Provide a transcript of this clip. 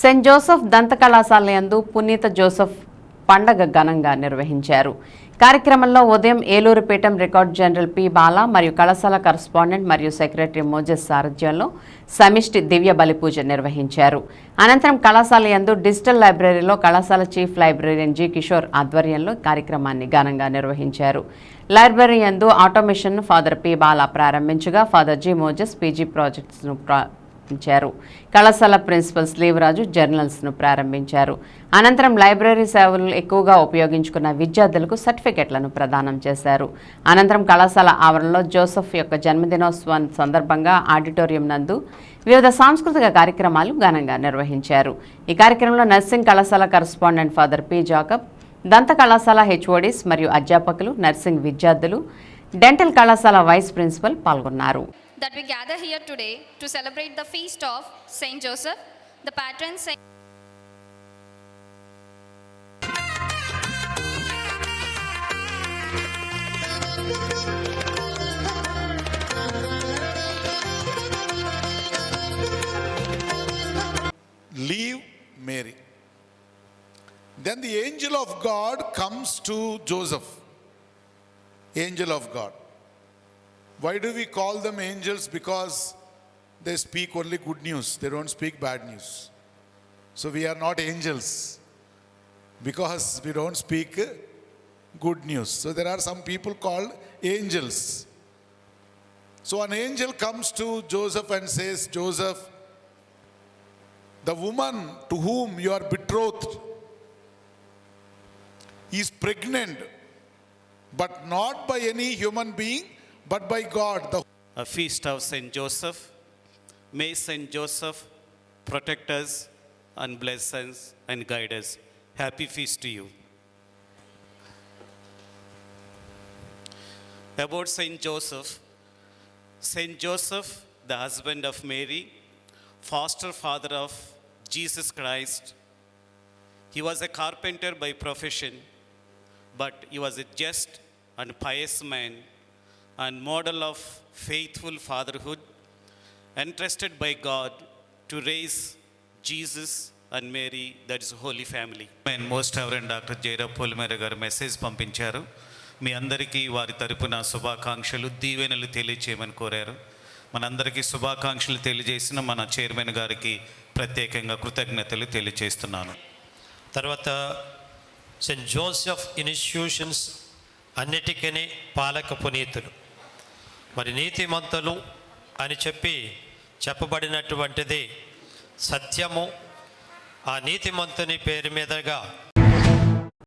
Saint Joseph దంత కళాశాల యందు పునీత జోసెఫ్ పండగ ఘనంగా నిర్వహించారు. కార్యక్రమంలో ఉదయం ఏలూరుపేటం రికార్డ్ జనరల్ పి బాలా మరియు కళాశాల కరస్పాండెంట్ మరియు సెక్రటరీ మోజెస్ సారథ్యంలో సమిష్టి దివ్య బలి పూజ నిర్వహించారు. అనంతరం కళాశాల యందు డిజిటల్ లైబ్రరీలో కళాశాల చీఫ్ లైబ్రరీయన్ జి కిషోర్ ఆధ్వర్యంలో కార్యక్రమాన్ని ఘనంగా నిర్వహించారు. లైబ్రరీ యందు ఆటోమేషన్ ఫాదర్ పి బాలా ప్రారంభించగా ఫాదర్ జి మోజెస్ పీజీ ప్రాజెక్ట్స్ను కళాశాల ప్రిన్సిపల్ స్లీవరాజు జర్నల్స్ను ప్రారంభించారు. అనంతరం లైబ్రరీ సేవలు ఎక్కువగా ఉపయోగించుకున్న విద్యార్థులకు సర్టిఫికెట్లను ప్రదానం చేశారు. అనంతరం కళాశాల ఆవరణలో జోసెఫ్ యొక్క జన్మదినోత్సవం సందర్భంగా ఆడిటోరియం నందు వివిధ సాంస్కృతిక కార్యక్రమాలు ఘనంగా నిర్వహించారు. ఈ కార్యక్రమంలో నర్సింగ్ కళాశాల కరస్పాండెంట్ ఫాదర్ పి జాకబ్, దంత కళాశాల హెచ్ఓడిస్ మరియు అధ్యాపకులు, నర్సింగ్ విద్యార్థులు, డెంటల్ కళాశాల వైస్ ప్రిన్సిపల్ పాల్గొన్నారు. That we gather here today to celebrate the feast of Saint Joseph, the patron saint. Leave Mary. Then the angel of God comes to Joseph. Angel of God. Why do we call them angels? Because they speak only good news. They don't speak bad news. So we are not angels because we don't speak good news. So there are some people called angels. So an angel comes to Joseph and says, Joseph, the woman to whom you are betrothed is pregnant, but not by any human being, but by God. A feast of Saint Joseph. May Saint Joseph protect us and bless us and guide us. Happy feast to you. About Saint Joseph. Saint Joseph, the husband of Mary, foster father of Jesus Christ. He was a carpenter by profession, but he was a just and pious man and model of faithful fatherhood, entrusted by God to raise Jesus and Mary, that is Holy Family. And most Reverend Dr. Jaira Polmera garu message పంపించారు. మీ అందరికీ వారి తరపున శుభాకాంక్షలు, దీవెనలు తెలియచేయమని కోరారు. మనందరికీ శుభాకాంక్షలు తెలియజేసిన మన చైర్మన్ గారికి ప్రత్యేకంగా కృతజ్ఞతలు తెలియజేస్తున్నాను. తర్వాత సెయింట్ జోసెఫ్ ఇన్స్టిట్యూషన్స్ అన్నిటికీ పాలక పునీతులు, మరి నీతిమంతులు అని చెప్పబడినటువంటిది సత్యము. ఆ నీతిమంతుని పేరు మీదుగా